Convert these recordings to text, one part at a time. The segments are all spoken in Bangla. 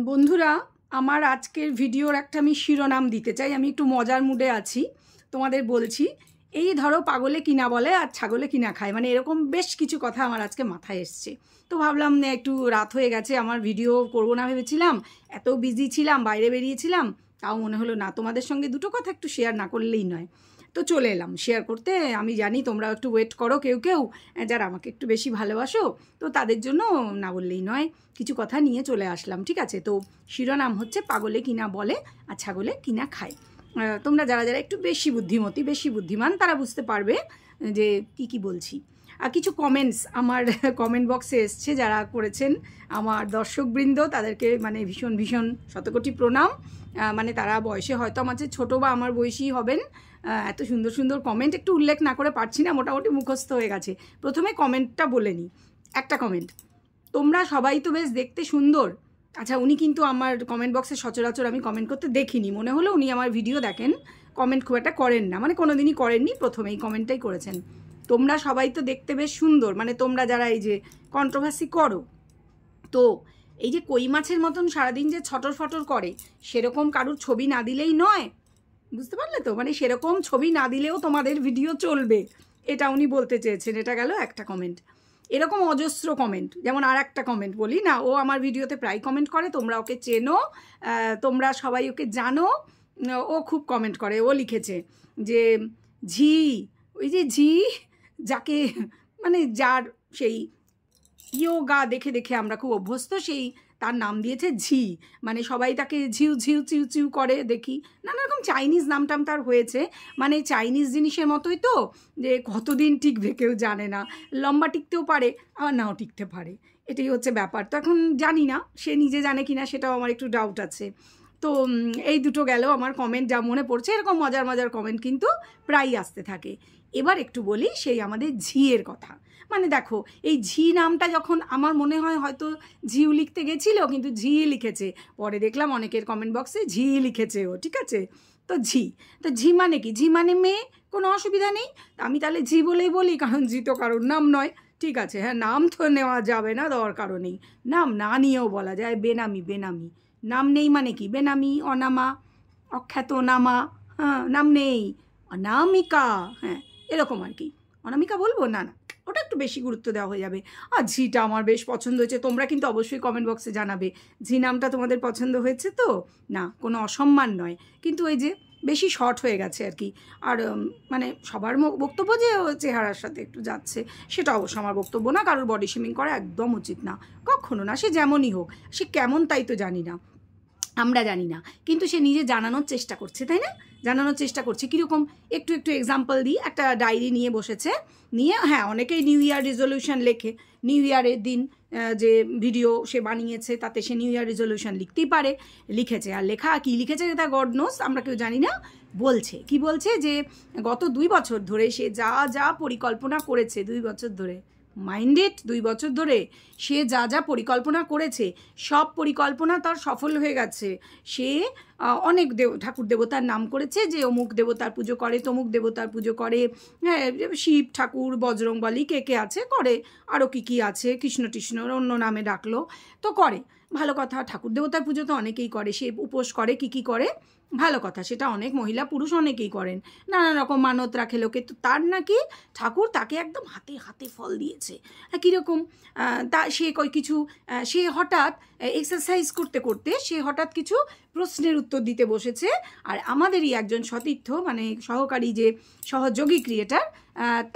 বন্ধুরা, আমার আজকের ভিডিওর একটা আমি শিরোনাম দিতে চাই। আমি একটু মজার মুডে আছি, তোমাদের বলছি। এই ধরো, পাগলে কিনা বলে আর ছাগলে কিনা খায়, মানে এরকম বেশ কিছু কথা আমার আজকে মাথায় এসছে। তো ভাবলাম একটু রাত হয়ে গেছে, আমার ভিডিও করবো না ভেবেছিলাম, এত বিজি ছিলাম, বাইরে বেরিয়েছিলাম, তাও মনে হলো না, তোমাদের সঙ্গে দুটো কথা একটু শেয়ার না করলেই নয়। তো চলে এলাম শেয়ার করতে। আমি জানি তোমরা একটু ওয়েট করো, কেউ কেউ যারা আমাকে একটু বেশি ভালোবাসো, তো তাদের জন্য না বললেই নয়, কিছু কথা নিয়ে চলে আসলাম। ঠিক আছে, তো শিরোনাম হচ্ছে পাগলে কিনা বলে আর ছাগলে কিনা খায়। তোমরা যারা যারা একটু বেশি বুদ্ধিমতী, বেশি বুদ্ধিমান, তারা বুঝতে পারবে যে কি বলছি। আর কিছু কমেন্টস আমার কমেন্ট বক্সে এসছে, যারা করেছেন আমার দর্শকবৃন্দ, তাদেরকে মানে ভীষণ ভীষণ শতকোটি প্রণাম। মানে তারা বয়সে হয়তো আমার চেয়ে ছোটো বা আমার বয়সী হবেন। এত সুন্দর সুন্দর কমেন্ট একটু উল্লেখ না করে পারছি না, মোটামুটি মুখস্থ হয়ে গেছে। প্রথমে কমেন্টটা বলে নিই। একটা কমেন্ট, তোমরা সবাই তো বেশ দেখতে সুন্দর। আচ্ছা, উনি কিন্তু আমার কমেন্ট বক্সে সচরাচর আমি কমেন্ট করতে দেখিনি, মনে হলো উনি আমার ভিডিও দেখেন, কমেন্ট খুব একটা করেন না, মানে কোনো দিনই করেননি, প্রথমেই কমেন্টটাই করেছেন। তোমরা সবাই তো দেখতে বেশ সুন্দর, মানে তোমরা যারা এই যে কন্ট্রোভার্সি করো, তো এই যে কই মাছের মতন সারাদিন যে ছটর ফটর করে, সেরকম কারুর ছবি না দিলেই নয়, বুঝতে পারলে তো? মানে সেরকম ছবি না দিলেও তোমাদের ভিডিও চলবে, এটা উনি বলতে চেয়েছেন। এটা গেল একটা কমেন্ট। এরকম অজস্র কমেন্ট। যেমন আর একটা কমেন্ট বলি না, ও আমার ভিডিওতে প্রায় কমেন্ট করে, তোমরা ওকে চেনো, তোমরা সবাই ওকে জানো, ও খুব কমেন্ট করে। ও লিখেছে যে ঝি, ওই যে ঝি, যাকে মানে যার সেই ইয়োগা দেখে দেখে আমরা খুব অভ্যস্ত, সেই তার নাম দিয়েছে ঝি। মানে সবাই তাকে ঝিউ ঝিউ চিউ চিউ করে দেখি, নানা রকম চাইনিজ নাম টাম তার হয়েছে। মানে চাইনিজ জিনিসের মতোই তো, যে কতদিন টিকবে কেউ জানে না, লম্বা টিকতেও পারে আবার নাও টিকতে পারে, এটাই হচ্ছে ব্যাপার। তো এখন জানি না সে নিজে জানে কিনা, সেটাও আমার একটু ডাউট আছে। তো এই দুটো গেল আমার কমেন্ট, যা মনে পড়ছে। এরকম মজার মজার কমেন্ট কিন্তু প্রায়ই আসতে থাকে। এবার একটু বলি সেই আমাদের ঝিয়ের কথা। মানে দেখো, এই ঝি নামটা যখন আমার মনে হয় হয়তো ঝিউ লিখতে গেছিল, কিন্তু ঝি লিখেছে, পরে দেখলাম অনেকের কমেন্ট বক্সে ঝি লিখেছে ও। ঠিক আছে, তো ঝি, তো ঝি মানে কি? ঝি মানে মেয়ে, কোনো অসুবিধা নেই। আমি তাহলে ঝি বলেই বলি, কারণ ঝি তো কারোর নাম নয়। ঠিক আছে, হ্যাঁ, নাম তো নেওয়া যাবে না, দরকারও নেই। নাম না নিয়েও বলা যায় বেনামি। বেনামি নাম নেই মানে কি? বেনামি, অনামা, অখ্যাত নামা, হ্যাঁ, নাম নেই, অনামিকা, হ্যাঁ, এরকম আর কি। অনামিকা বলবো না, না, ওটা একটু বেশি গুরুত্ব দেওয়া হয়ে যাবে। আর ঝিটা আমার বেশ পছন্দ হয়েছে। তোমরা কিন্তু অবশ্যই কমেন্ট বক্সে জানাবে ঝি নামটা তোমাদের পছন্দ হয়েছে তো? না, কোনো অসম্মান নয়, কিন্তু ওই যে বেশি শর্ট হয়ে গেছে আর কি। আর মানে সবার বক্তব্য যে চেহারার সাথে একটু যাচ্ছে, সেটা অবশ্য আমার বক্তব্য না। কারোর বডি শেমিং করা একদম উচিত না, কখনো না, সে যেমনই হোক। সে কেমন তাই তো জানি না, আমরা জানি না, কিন্তু সে নিজে জানানোর চেষ্টা করছে, তাই না? জানানোর চেষ্টা করছে। কীরকম একটু একটু এক্সাম্পল দিই। একটা ডায়েরি নিয়ে বসেছে, নিয়ে, হ্যাঁ, অনেকেই নিউ ইয়ার রেজলিউশন লেখে। নিউ ইয়ারের দিন যে ভিডিও সে বানিয়েছে, তাতে সে নিউ ইয়ার রেজলিউশন লিখতেই পারে, লিখেছে। আর লেখা কী লিখেছে তা গড নোস, আমরা কেউ জানি না। বলছে কি, বলছে যে গত 2 বছর ধরে সে যা যা পরিকল্পনা করেছে, 2 বছর ধরে, মাইন্ডেড, 2 বছর ধরে সে যা যা পরিকল্পনা করেছে, সব পরিকল্পনা তার সফল হয়ে গেছে। সে অনেক ঠাকুর দেবতার নাম করেছে, যে অমুক দেবতার পুজো করে, তমুক দেবতার পুজো করে, হ্যাঁ, শিব ঠাকুর, বজরংবলী, কে কে আছে করে, আরও কী আছে, কৃষ্ণ টিষ্ণর অন্য নামে ডাকলো, তো করে, ভালো কথা। ঠাকুর দেবতার পুজো তো অনেকেই করে, সে উপোস করে, কী করে, ভালো কথা। সেটা অনেক মহিলা পুরুষ অনেকেই করেন, নানা রকম মানত রাখে লোকে। তো তার নাকি ঠাকুর তাকে একদম হাতে হাতে ফল দিয়েছে। কীরকম? তা সে কিছু, সে হঠাৎ এক্সারসাইজ করতে করতে সে হঠাৎ কিছু প্রশ্নের উত্তর দিতে বসেছে। আর আমাদেরই একজন সতীর্থ, মানে সহকারী যে সহযোগী ক্রিয়েটার,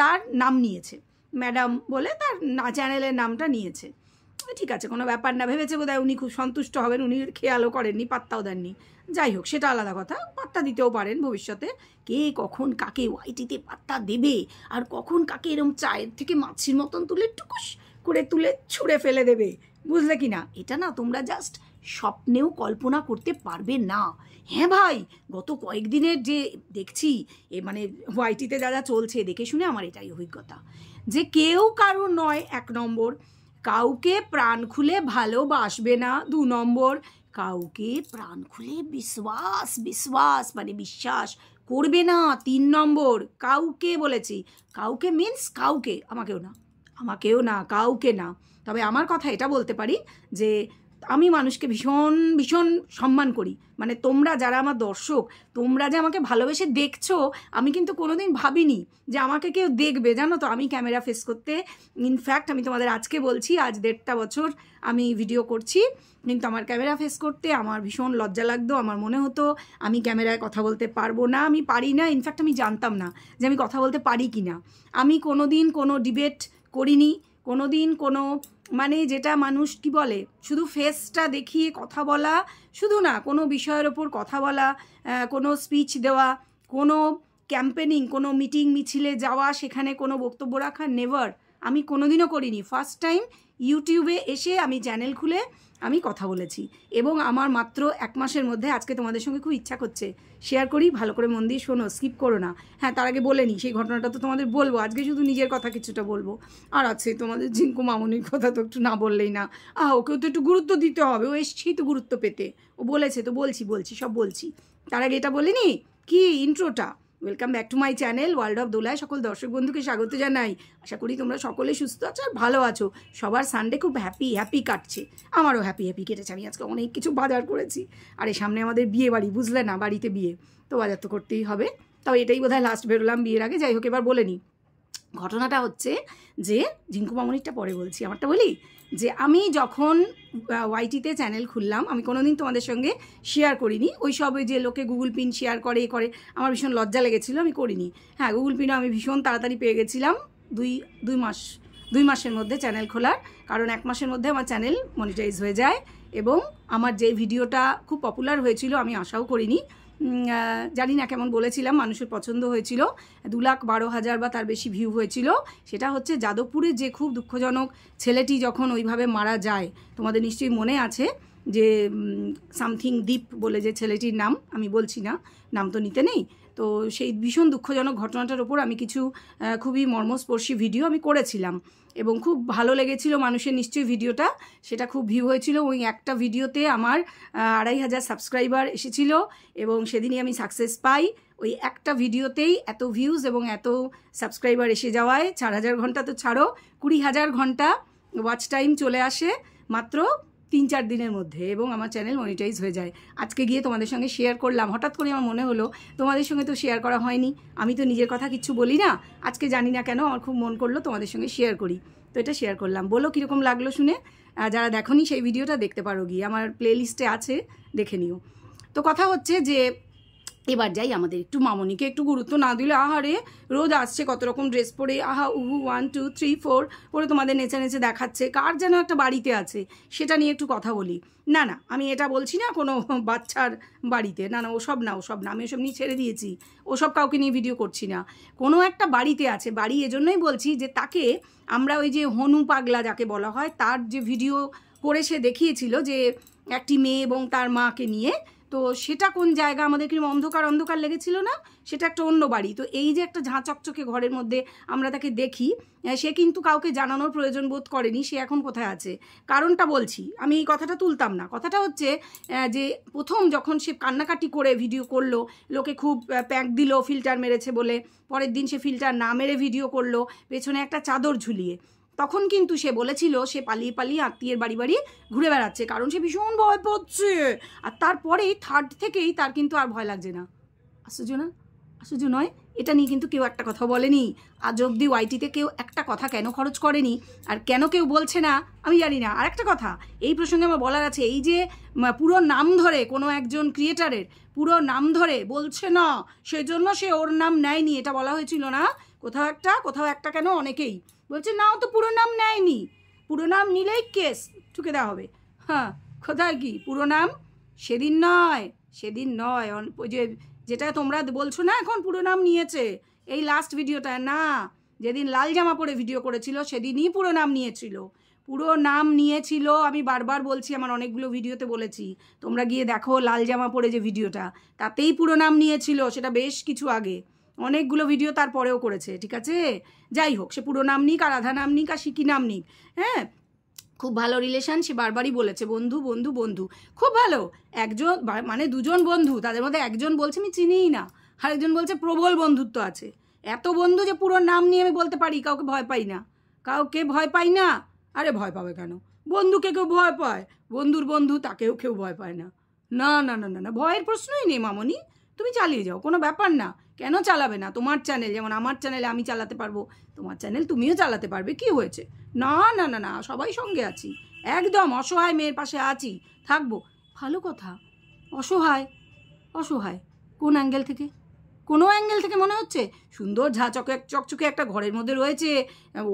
তার নাম নিয়েছে, ম্যাডাম বলে তার চ্যানেলের নামটা নিয়েছে। ঠিক আছে, কোনো ব্যাপার না, ভেবেছে বোধহয় উনি খুব সন্তুষ্ট হবেন, উনি খেয়ালও করেননি, পাত্তাও দেননি। যাই হোক, সেটা আলাদা কথা, পাত্তা দিতেও পারেন ভবিষ্যতে। কে কখন কাকে ওয়াইটিতে পাত্তা দেবে, আর কখন কাকে এরকম চায়ের থেকে মাছির মতন তুলে টুকুস করে তুলে ছুঁড়ে ফেলে দেবে, বুঝলে কি না? এটা না তোমরা জাস্ট স্বপ্নেও কল্পনা করতে পারবে না। হ্যাঁ ভাই, গত কয়েকদিনের যে দেখছি, মানে ওয়াইটিতে যা যা চলছে, দেখে শুনে আমার এটাই অভিজ্ঞতা, যে কেউ কারোর নয়, 1 নম্বর, কাউকে প্রাণ খুলে ভালোবাসবে না, 2 নম্বর, কাউকে প্রাণ খুলে বিশ্বাস মানে বিশ্বাস করবে না, 3 নম্বর, কাউকে বলেছি, কাউকে মিন্স কাউকে, আমাকেও না, কাউকে না। তবে আমার কথা এটা বলতে পারি যে আমি মানুষকে ভীষণ ভীষণ সম্মান করি, মানে তোমরা যারা আমার দর্শক, তোমরা যে আমাকে ভালোবেসে দেখছো, আমি কিন্তু কোনোদিন ভাবিনি যে আমাকে কেউ দেখবে, জানো তো। আমি ক্যামেরা ফেস করতে, ইনফ্যাক্ট আমি তোমাদের আজকে বলছি, আজ 1.5 বছর আমি ভিডিও করছি, কিন্তু আমার ক্যামেরা ফেস করতে আমার ভীষণ লজ্জা লাগতো। আমার মনে হতো আমি ক্যামেরায় কথা বলতে পারবো না, আমি পারি না। ইনফ্যাক্ট আমি জানতাম না যে আমি কথা বলতে পারি কি না। আমি কোনো দিন কোনো ডিবেট করিনি, কোনো দিন কোনো, মানে যেটা মানুষ কি বলে, শুধু ফেসটা দেখিয়ে কথা বলা, শুধু না, কোনো বিষয়ের ওপর কথা বলা, কোনো স্পিচ দেওয়া, কোনো ক্যাম্পেনিং, কোনো মিটিং মিছিলে যাওয়া, সেখানে কোনো বক্তব্য রাখা, নেভার, আমি কোনোদিনও করিনি। ফার্স্ট টাইম ইউটিউবে এসে আমি চ্যানেল খুলে আমি কথা বলেছি, এবং আমার মাত্র 1 মাসের মধ্যে, আজকে তোমাদের সঙ্গে খুব ইচ্ছা করছে শেয়ার করি, ভালো করে মন দিয়ে শোনো, স্কিপ করো না। হ্যাঁ, তার আগে বলে নিই, সেই ঘটনাটা তো তোমাদের বলবো, আজকে শুধু নিজের কথা কিছুটা বলবো, আর আছে তোমাদের ঝিঙ্কু মামনির কথা তো একটু না বললেই না। ওকেও তো একটু গুরুত্ব দিতে হবে, ও এসেছি তো গুরুত্ব পেতে, ও বলেছে তো বলছি সব বলছি। তার আগে এটা বলিনি কি ইন্ট্রোটা। Welcome back to my channel world of Dolay. সকল দর্শক বন্ধুকে স্বাগত জানাই। আশা করি তোমরা সকলে সুস্থ আছো আর ভালো আছো। সবার সানডে খুব হ্যাপি কাটছে, আমারও হ্যাপি কেটেছে। আমি আজকে অনেক কিছু বাজার করেছি, আর এই সামনে আমাদের বিয়ে বাড়ি, বুঝলে না, বাড়িতে বিয়ে, তো বাজার তো করতেই হবে। তবে এটাই বোধহয় লাস্ট বেরোলাম বিয়ের আগে। যাই হোক, এবার বলে নিই। ঘটনাটা হচ্ছে যে, ঝিঙ্কু মামনিরটা পরে বলছি, আমারটা বলি। যে আমি যখন ওয়াইটিতে চ্যানেল খুললাম, আমি কোনোদিন তোমাদের সঙ্গে শেয়ার করিনি। ওই সব যে লোকে গুগল পিন শেয়ার করে আমার ভীষণ লজ্জা লেগেছিলো, আমি করিনি। হ্যাঁ, গুগল পিনও আমি ভীষণ তাড়াতাড়ি পেয়ে গেছিলাম, দুই মাসের মধ্যে চ্যানেল খোলার, কারণ 1 মাসের মধ্যে আমার চ্যানেল মনিটাইজ হয়ে যায়। এবং আমার যে ভিডিওটা খুব পপুলার হয়েছিল, আমি আশাও করিনি, জানি না কেমন বলেছিলাম, মানুষের পছন্দ হয়েছিল, 2,12,000 বা তার বেশি ভিউ হয়েছিল। সেটা হচ্ছে যাদবপুরে যে খুব দুঃখজনক ছেলেটি যখন ওইভাবে মারা যায়, তোমাদের নিশ্চয়ই মনে আছে যে সামথিং দীপ বলে যে ছেলেটির নাম, আমি বলছি না, নাম তো নিতে নেই। তো সেই ভীষণ দুঃখজনক ঘটনাটার ওপর আমি কিছু খুবই মর্মস্পর্শী ভিডিও আমি করেছিলাম, এবং খুব ভালো লেগেছিল মানুষের নিশ্চয়ই ভিডিওটা। সেটা খুব ভিউ হয়েছিল। ওই একটা ভিডিওতে আমার 2,500 সাবস্ক্রাইবার এসেছিল, এবং সেদিনই আমি সাকসেস পাই। ওই একটা ভিডিওতেই এত ভিউজ এবং এত সাবস্ক্রাইবার এসে যাওয়ায় 4,000 ঘন্টা তো ছাড়ো, 20,000 ঘন্টা ওয়াচ টাইম চলে আসে মাত্র 3-4 দিনের মধ্যে, এবং আমার চ্যানেল মনিটাইজ হয়ে যায়। আজকে গিয়ে তোমাদের সঙ্গে শেয়ার করলাম, হঠাৎ করে আমার মনে হলো তোমাদের সঙ্গে তো শেয়ার করা হয়নি, আমি তো নিজের কথা কিচ্ছু বলি না, আজকে জানি না কেন আমার খুব মন করলো তোমাদের সঙ্গে শেয়ার করি, তো এটা শেয়ার করলাম। বলো কীরকম লাগলো শুনে। যারা দেখোনি সেই ভিডিওটা দেখতে পারো গিয়ে, আমার প্লেলিস্টে আছে, দেখে নিও। তো কথা হচ্ছে যে, এবার যাই, আমাদের একটু মামনিকে একটু গুরুত্ব না দিলে, আহারে রোজ আসছে কত রকম ড্রেস পরে, উহু 1 2 3 4 করে তোমাদের নেচে নেচে দেখাচ্ছে, কার যেন একটা বাড়িতে আছে, সেটা নিয়ে একটু কথা বলি। না, আমি এটা বলছি না কোনো বাচ্চার বাড়িতে, না, ওসব না, আমি ওসব নিয়ে ছেড়ে দিয়েছি, ওসব কাউকে নিয়ে ভিডিও করছি না। কোনো একটা বাড়িতে আছে, বাড়ি এজন্যই বলছি যে তাকে আমরা ওই যে হনু পাগলা যাকে বলা হয়, তার যে ভিডিও করে সে দেখিয়েছিল যে একটি মেয়ে এবং তার মাকে নিয়ে, তো সেটা কোন জায়গা, আমাদের কি অন্ধকার লেগেছিল না, সেটা একটা অন্য বাড়ি। তো এই যে একটা ঝাঁ চকচকে ঘরের মধ্যে আমরা তাকে দেখি, সে কিন্তু কাউকে জানানোর প্রয়োজন বোধ করেনি সে এখন কোথায় আছে। কারণটা বলছি, আমি এই কথাটা তুলতাম না। কথাটা হচ্ছে যে প্রথম যখন সে কান্নাকাটি করে ভিডিও করলো, লোকে খুব প্যাক দিল ফিল্টার মেরেছে বলে, পরের দিন সে ফিল্টার না মেরে ভিডিও করলো, পেছনে একটা চাদর ঝুলিয়ে, তখন কিন্তু সে বলেছিল সে পালিয়ে আত্মীয়ের বাড়ি ঘুরে বেড়াচ্ছে, কারণ সে ভীষণ ভয় পাচ্ছে। আর তারপরেই 3rd থেকেই তার কিন্তু আর ভয় লাগছে না। আশ্চর্য নয়? এটা নিয়ে কিন্তু কেউ একটা কথা বলেনি আজ অবধি। ওয়াইটিতে কেউ একটা কথা কেন খরচ করেনি, আর কেন কেউ বলছে না আমি জানি না। আর একটা কথা এই প্রসঙ্গে আমার বলার আছে, এই যে পুরো নাম ধরে কোনো একজন ক্রিয়েটারের পুরো নাম ধরে বলছে না, সেজন্য সে ওর নাম নেয়নি, এটা বলা হয়েছিল না কোথাও একটা কেন অনেকেই বলছে না, ও তো পুরো নাম নেয়নি, পুরো নাম নিলেই কেস ঠুকে দেওয়া হবে। হ্যাঁ, কোথায় কি পুরো নাম, সেদিন নয় ওই যেটা তোমরা বলছো না এখন পুরো নাম নিয়েছে, এই লাস্ট ভিডিওটা না, যেদিন লাল জামা পরে ভিডিও করেছিল সেদিনই পুরো নাম নিয়েছিল। আমি বারবার বলছি, আমার অনেকগুলো ভিডিওতে বলেছি, তোমরা গিয়ে দেখো লাল জামা পরে যে ভিডিওটা, তাতেই পুরো নাম নিয়েছিল। সেটা বেশ কিছু আগে, অনেকগুলো ভিডিও তারপরেও করেছে, ঠিক আছে। যাই হোক, সে পুরো নাম নিক আর আধা নাম নিক আর শিকি নাম নিক, হ্যাঁ, খুব ভালো রিলেশন, সে বারবারই বলেছে বন্ধু, খুব ভালো। একজন মানে দুজন বন্ধু, তাদের মধ্যে একজন বলছে আমি চিনিই না, আর একজন বলছে প্রবল বন্ধুত্ব আছে। এত বন্ধু যে পুরো নাম নিয়ে আমি বলতে পারি কাউকে ভয় পাই না। আরে ভয় পাবে কেন? বন্ধুকে কেউ ভয় পায়? বন্ধুর বন্ধু তাকেও কেউ ভয় পায় না। না না না না না, ভয়ের প্রশ্নই নেই মামনি, তুমি চালিয়ে যাও, কোনো ব্যাপার না। কেন চালাবে না? তোমার চ্যানেল যেমন আমার চ্যানেলে আমি চালাতে পারবো, তোমার চ্যানেল তুমিও চালাতে পারবে, কি হয়েছে? না না না না, সবাই সঙ্গে আছি, একদম অসহায় মেয়ের পাশে আছি, থাকবো। ভালো কথা, অসহায়? অসহায় কোন অ্যাঙ্গেল থেকে? কোনো অ্যাঙ্গেল থেকে মনে হচ্ছে সুন্দর চকচকে একটা ঘরের মধ্যে রয়েছে,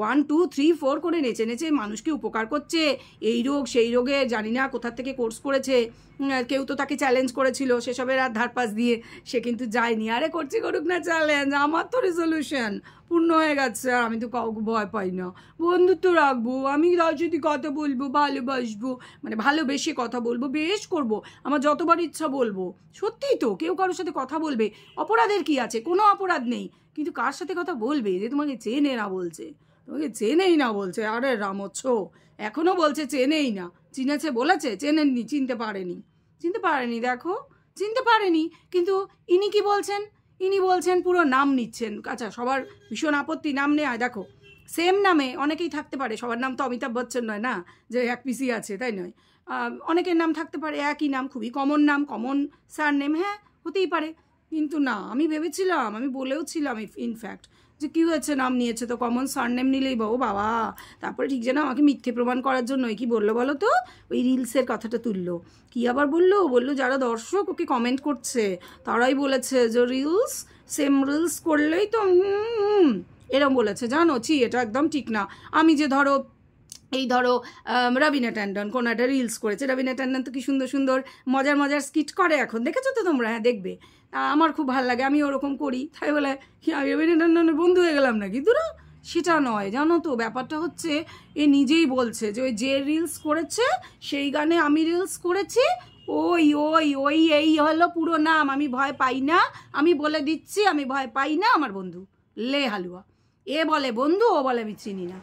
1 2 3 4 করে নেচে নেচে মানুষকে উপকার করছে, এই রোগ সেই রোগে জানি না কোথা থেকে কোর্স করেছে, কেউ তো তাকে চ্যালেঞ্জ করেছিল, সেসবের আর ধারপাশ দিয়ে সে কিন্তু যায়নি। আরে করুক না চ্যালেঞ্জ, আমার তো রেজলিউশন পূর্ণ হয়ে গেছে, আর আমি তো কাউকে ভয় পাই না, বন্ধুত্ব রাখবো, আমি রাজনীতি কথা বলবো, ভালোবাসবো, মানে ভালোবেসে কথা বলবো, বেশ করবো, আমার যতবার ইচ্ছা বলবো। সত্যিই তো, কেউ কারোর সাথে কথা বলবে, অপরাধের কি আছে? কোনো অপরাধ নেই, কিন্তু কার সাথে কথা বলবে যে তোমাকে চেনে না বলছে, তোমাকে চেনেই না বলছে? আরে রামচ্ছ, এখনও বলছে চেনেই না। চিনেছে বলেছে, চেনেননি, চিনতে পারেনি, দেখো চিনতে পারেনি। কিন্তু ইনি কি বলছেন? ইনি বলছেন পুরো নাম নিচ্ছেন। আচ্ছা, সবার ভীষণ আপত্তি নাম নেয়, দেখো সেম নামে অনেকেই থাকতে পারে, সবার নাম তো অমিতাভ বচ্চন নয় না যে এক পিসি আছে, তাই নয়, অনেকের নাম থাকতে পারে একই নাম, খুবই কমন নাম, কমন সারনেম, হ্যাঁ হতেই পারে। কিন্তু না, আমি ভেবেছিলাম, আমি বলেও ছিলাম ইনফ্যাক্ট, যে কী হয়েছে, নাম নিয়েছে তো, কমন সারনেম নিলেই ও বাবা। তারপরে ঠিক যেন আমাকে মিথ্যে প্রমাণ করার জন্য কি বললো বলো তো, ওই রিলসের কথাটা তুললো। কি আবার বললো যারা দর্শক ওকে কমেন্ট করছে তারাই বলেছে যে রিলস সেম রিলস করলেই তো এরম বলেছে, জানো ছি, এটা একদম ঠিক না। আমি যে ধরো রবিনা ট্যান্ডন কোনো একটা রিলস করেছে, রবিনা ট্যান্ডন তো কি সুন্দর সুন্দর মজার স্কিট করে এখন, দেখেছো তো তোমরা? হ্যাঁ দেখবে, আমার খুব ভালো লাগে, আমি ওরকম করি, তাই বলে আমি রবিনা ট্যান্ডনের বন্ধু হয়ে গেলাম নাকি? দুরা, সেটা নয়, জানো তো ব্যাপারটা হচ্ছে, এ নিজেই বলছে যে ওই যে রিলস করেছে সেই গানে আমি রিলস করেছি, এই হলো পুরো নাম। আমি ভয় পাই না, আমি বলে দিচ্ছি আমি ভয় পাই না, আমার বন্ধু লে হালুয়া। এ বলে বন্ধু, ও বলে আমি চিনি না।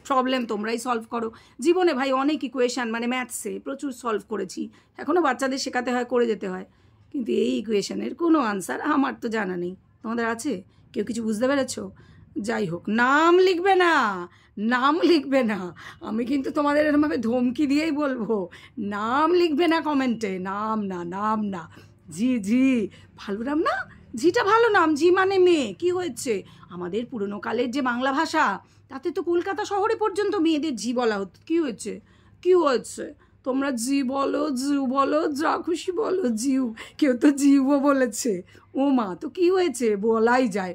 প্রবলেম তোমরাই সলভ করো। জীবনে ভাই অনেক ইকুয়েশান, মানে ম্যাথসে প্রচুর সলভ করেছি, এখনও বাচ্চাদের শেখাতে হয়, করে যেতে হয়, কিন্তু এই ইকুয়েশানের কোনো আনসার আমার তো জানা নেই। তোমাদের আছে? কেউ কিছু বুঝতে পেরেছো? যাই হোক, নাম লিখবে না, নাম লিখবে না, আমি কিন্তু তোমাদের এরকমভাবে ধমকি দিয়েই বলবো, নাম লিখবে না কমেন্টে, নাম না। জি ভালো নাম না, ঝিটা ভালো নাম, ঝি মানে মেয়ে, কি হয়েছে? আমাদের পুরনো কালের যে বাংলা ভাষা, তাতে তো কলকাতা শহরে পর্যন্ত মেয়েদের ঝি বলা হতো, কি হয়েছে? তোমরা জি বলো, জিউ বলো, যা খুশি বলো, জিউ, কেউ তো জিউও বলেছে, ও মা, তো কি হয়েছে, বলাই যায়।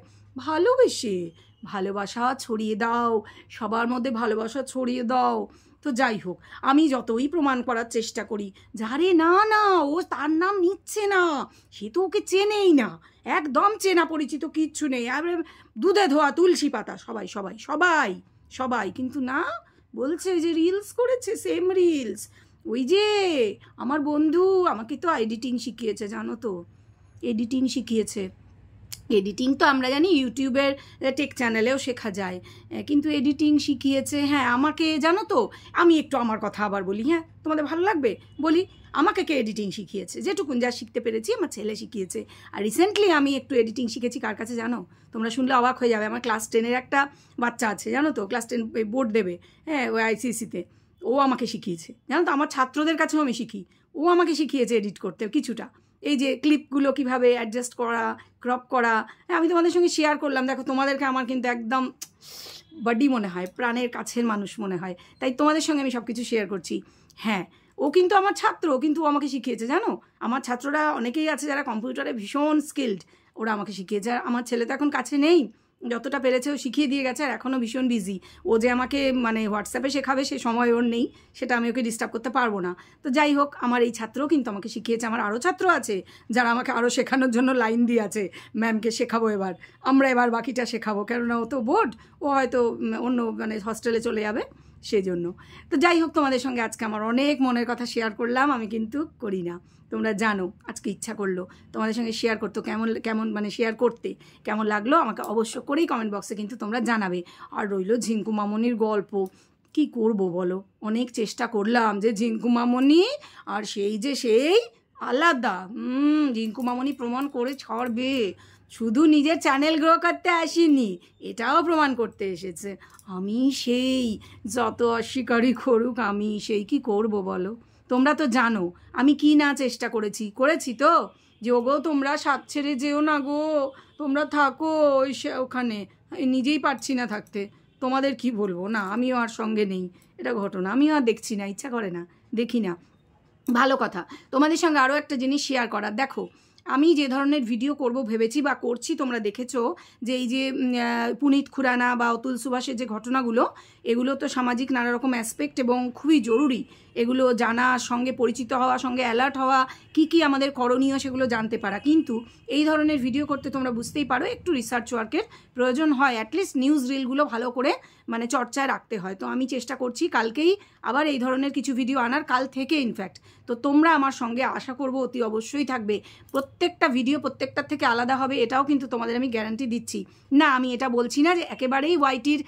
ভালোবাসা ছড়িয়ে দাও, সবার মধ্যে ভালোবাসা ছড়িয়ে দাও। তো যাই হোক, আমি যতই প্রমাণ করার চেষ্টা করি, যারে না ও তার নাম নিচ্ছে না, সে তো ওকে চেনেই না, একদম চেনা পরিচিত কিচ্ছু নেই, দুধে ধোয়া তুলসী পাতা, সবাই কিন্তু না, বলছে যে রিলস করেছে, সেম রিলস। ওই যে আমার বন্ধু আমাকে তো এডিটিং শিখিয়েছে, জানো তো, এডিটিং তো আমরা জানি ইউটিউবের টেক চ্যানেলেও শেখা যায়, কিন্তু এডিটিং শিখিয়েছে, হ্যাঁ আমাকে, জানো তো, আমি একটু আমার কথা আবার বলি, হ্যাঁ তোমাদের ভালো লাগবে, বলি আমাকে কে এডিটিং শিখিয়েছে? যেটুকুন যা শিখতে পেরেছি আমার ছেলে শিখিয়েছে। আর রিসেন্টলি আমি একটু এডিটিং শিখেছি, কার কাছে জানো? তোমরা শুনলে অবাক হয়ে যাবে, আমার ক্লাস 10-এর একটা বাচ্চা আছে, জানো তো, ক্লাস 10 বোর্ড দেবে, হ্যাঁ ওই আইসিএসিতে, ও আমাকে শিখিয়েছে, জানো তো, আমার ছাত্রদের কাছেও আমি শিখি, ও আমাকে শিখিয়েছে এডিট করতে কিছুটা, এই যে ক্লিপগুলো কীভাবে অ্যাডজাস্ট করা, ক্রপ করা, আমি তোমাদের সঙ্গে শেয়ার করলাম। দেখো, তোমাদেরকে আমার কিন্তু একদম বাডি মনে হয়, প্রাণের কাছের মানুষ মনে হয়, তাই তোমাদের সঙ্গে আমি সব কিছু শেয়ার করছি। হ্যাঁ, ও কিন্তু আমার ছাত্র, কিন্তু ও আমাকে শিখিয়েছে, জানো, আমার ছাত্ররা অনেকেই আছে যারা কম্পিউটারে ভীষণ স্কিল্ড, ওরা আমাকে শিখিয়েছে। আর আমার ছেলে তো এখন কাছে নেই, যতটা পেরেছে ও শিখিয়ে দিয়ে গেছে, আর এখনও ভীষণ বিজি, ও যে আমাকে মানে হোয়াটসঅ্যাপে শেখাবে সে সময় ওর নেই, সেটা আমি ওকে ডিস্টার্ব করতে পারবো না। তো যাই হোক, আমার এই ছাত্রও কিন্তু আমাকে শিখিয়েছে, আমার আরও ছাত্র আছে যারা আমাকে আরও শেখানোর জন্য লাইন দিয়ে আছে, ম্যামকে শেখাবো, আমরা এবার বাকিটা শেখাবো, কেননা ও তো বোর্ড, ও হয়তো অন্য মানে হস্টেলে চলে যাবে, সেই জন্য। তো যাই হোক, তোমাদের সঙ্গে আজকে আমার অনেক মনের কথা শেয়ার করলাম, আমি কিন্তু করি না, তোমরা জানো, আজকে ইচ্ছা করলো তোমাদের সঙ্গে শেয়ার করতে, কেমন মানে শেয়ার করতে কেমন লাগলো আমাকে অবশ্য করেই কমেন্ট বক্সে কিন্তু তোমরা জানাবে। আর রইল ঝিঙ্কু মামনির গল্প, কি করব বলো, অনেক চেষ্টা করলাম যে ঝিঙ্কু মামনি আর সেই আলাদা, ঝিঙ্কু মামনি প্রমাণ করে ছাড়বে, শুধু নিজের চ্যানেল গ্রো করতে আসিনি, এটাও প্রমাণ করতে এসেছে আমি সেই। যত অস্বীকারই করুক, আমি সেই কি করব বলো? তোমরা তো জানো আমি কি না চেষ্টা করেছি তো, যে ওগো তোমরা সাত ছেড়ে যেও না গো, তোমরা থাকো ওখানে। নিজেই পারছি না থাকতে, তোমাদের কি বলবো? না, আমিও আর সঙ্গে নেই, এটা ঘটনা। আমিও আর দেখছি না, ইচ্ছা করে না, দেখি না। ভালো কথা, তোমাদের সঙ্গে আরও একটা জিনিস শেয়ার করার। দেখো, আমি যে ধরনের ভিডিও করব ভেবেছি বা করছি, তোমরা দেখেছো যে এই যে পুনিত খুরানা বা অতুল সুভাষের যে ঘটনাগুলো, এগুলো তো সামাজিক নানা রকম অ্যাসপেক্ট এবং খুবই জরুরি এগুলো জানা, সঙ্গে পরিচিত হওয়া, সঙ্গে অ্যালার্ট হওয়া, কি আমাদের করণীয় সেগুলো জানতে পারা। কিন্তু এই ধরনের ভিডিও করতে তোমরা বুঝতেই পারো একটু রিসার্চ ওয়ার্কের প্রয়োজন হয়, অ্যাটলিস্ট নিউজ রিলগুলো ভালো করে মানে চর্চায় রাখতে হয়। তো আমি চেষ্টা করছি কালকেই আবার এই ধরনের কিছু ভিডিও আনার, কাল থেকে ইনফ্যাক্ট। তো তোমরা আমার সঙ্গে আশা করবো অতি অবশ্যই থাকবে। প্রত্যেকটা ভিডিও প্রত্যেকটার থেকে আলাদা হবে, এটাও কিন্তু তোমাদের আমি গ্যারান্টি দিচ্ছি। না, আমি এটা বলছি না যে একেবারেই ওয়াইটির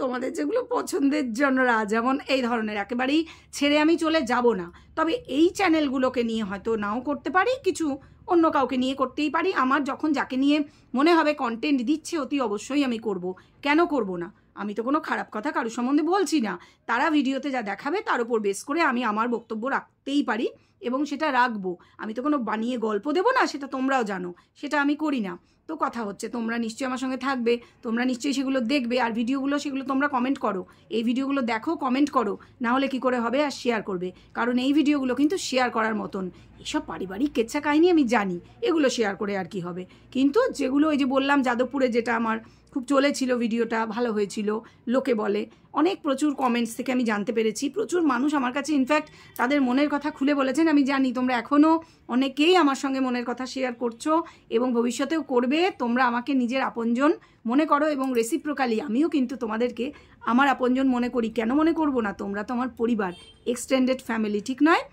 তোমাদের যেগুলো পছন্দের জনরা যেমন এই ধরনের একেবারেই ছেড়ে আমি চলে যাব না। তবে এই চ্যানেলগুলোকে নিয়ে হয়তো নাও করতে পারি, কিছু অন্য কাউকে নিয়ে করতেই পারি। আমার যখন যাকে নিয়ে মনে হবে কন্টেন্ট দিচ্ছে অতি অবশ্যই আমি করব। কেন করব না? আমি তো কোনো খারাপ কথা কারোর সম্বন্ধে বলছি না। তারা ভিডিওতে যা দেখাবে তার উপর বেস করে আমি আমার বক্তব্য রাখতেই পারি এবং সেটা রাখবো। আমি তো কোনো বানিয়ে গল্প দেবো না, সেটা তোমরাও জানো, সেটা আমি করি না। তো কথা হচ্ছে তোমরা নিশ্চয়ই আমার সঙ্গে থাকবে, তোমরা নিশ্চয়ই সেগুলো দেখবে, আর ভিডিওগুলো সেগুলো তোমরা কমেন্ট করো, এই ভিডিওগুলো দেখো, কমেন্ট করো, না হলে কী করে হবে, আর শেয়ার করবে। কারণ এই ভিডিওগুলো কিন্তু শেয়ার করার মতন। এসব পারিবারিক কেচ্ছা কাহিনী আমি জানি, এগুলো শেয়ার করে আর কি হবে। কিন্তু যেগুলো ওই যে বললাম যাদবপুরে যেটা আমার খুব চলেছিল, ভিডিওটা ভালো হয়েছিল লোকে বলে, অনেক প্রচুর কমেন্টস থেকে আমি জানতে পেরেছি। প্রচুর মানুষ আমার কাছে ইনফ্যাক্ট তাদের মনের কথা খুলে বলেছেন। আমি জানি তোমরা এখনও অনেকেই আমার সঙ্গে মনের কথা শেয়ার করছো এবং ভবিষ্যতেও করবে। তোমরা আমাকে নিজের আপনজন মনে করো এবং রেসিপ্রোকালি আমিও কিন্তু তোমাদেরকে আমার আপনজন মনে করি। কেন মনে করব না? তোমরা তো আমার পরিবার, এক্সটেন্ডেড ফ্যামিলি, ঠিক নয়?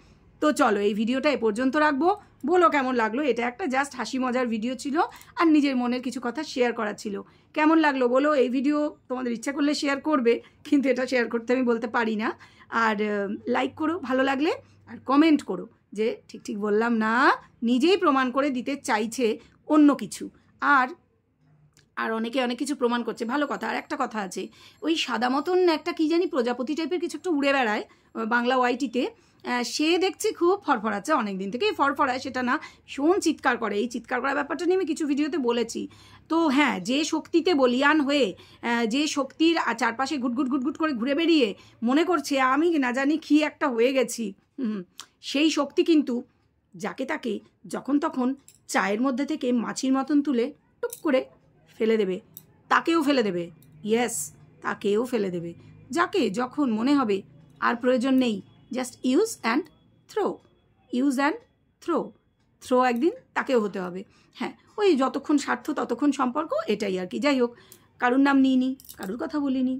তো চলো এই ভিডিওটা এ পর্যন্ত রাখবো। বলো কেমন লাগলো? এটা একটা জাস্ট হাসি মজার ভিডিও ছিল আর নিজের মনের কিছু কথা শেয়ার করা ছিল। কেমন লাগলো বলো? এই ভিডিও তোমাদের ইচ্ছা করলে শেয়ার করবে, কিন্তু এটা শেয়ার করতে আমি বলতে পারি না। আর লাইক করো ভালো লাগলে, আর কমেন্ট করো যে ঠিক বললাম না, নিজেই প্রমাণ করে দিতে চাইছে অন্য কিছু। আর অনেকে অনেক কিছু প্রমাণ করছে, ভালো কথা। আর একটা কথা আছে, ওই সাদা মতন একটা কি জানি প্রজাপতি টাইপের কিছু একটা উড়ে বেড়ায় বাংলা ওয়াইটিতে, সে দেখছি খুব ফরফরাচ্ছে, অনেক দিন থেকেই ফরফরায়, সেটা না, ভীষণ চিৎকার করে। এই চিৎকার করার ব্যাপারটা নিয়ে আমি কিছু ভিডিওতে বলেছি। তো হ্যাঁ, যে শক্তিতে বলিয়ান হয়ে, যে শক্তির চারপাশে ঘুটঘুট করে ঘুরে বেরিয়ে মনে করছে আমি না জানি কি একটা হয়ে গেছি, সেই শক্তি কিন্তু যাকে তাকে যখন তখন চায়ের মধ্যে থেকে মাছির মতন তুলে টুক করে ফেলে দেবে, তাকেও ফেলে দেবে। ইয়েস, তাকেও ফেলে দেবে। যাকে যখন মনে হবে আর প্রয়োজন নেই, just use and throw, use and throw একদিন তাকেও হতে হবে। হ্যাঁ, ওই যতক্ষণ স্বার্থ ততক্ষণ সম্পর্ক, এটাই আর কি। যাই হোক, কারুর নাম নিইনি, কারুর কথা বলিনি,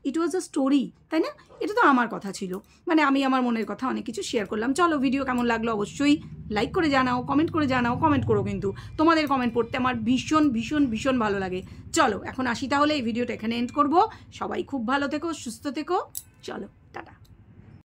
ইট ওয়াজ আ স্টোরি, তাই না? এটা তো আমার কথা ছিল, মানে আমি আমার মনের কথা অনেক কিছু শেয়ার করলাম। চলো, ভিডিও কেমন লাগলো অবশ্যই লাইক করে জানাও, কমেন্ট করে জানাও। কমেন্ট করো, কিন্তু তোমাদের কমেন্ট পড়তে আমার ভীষণ ভীষণ ভীষণ ভালো লাগে। চলো এখন আসি তাহলে, এই ভিডিওটা এখানে এন্ড করবো। সবাই খুব ভালো থেকো, সুস্থ থেকো, চলো।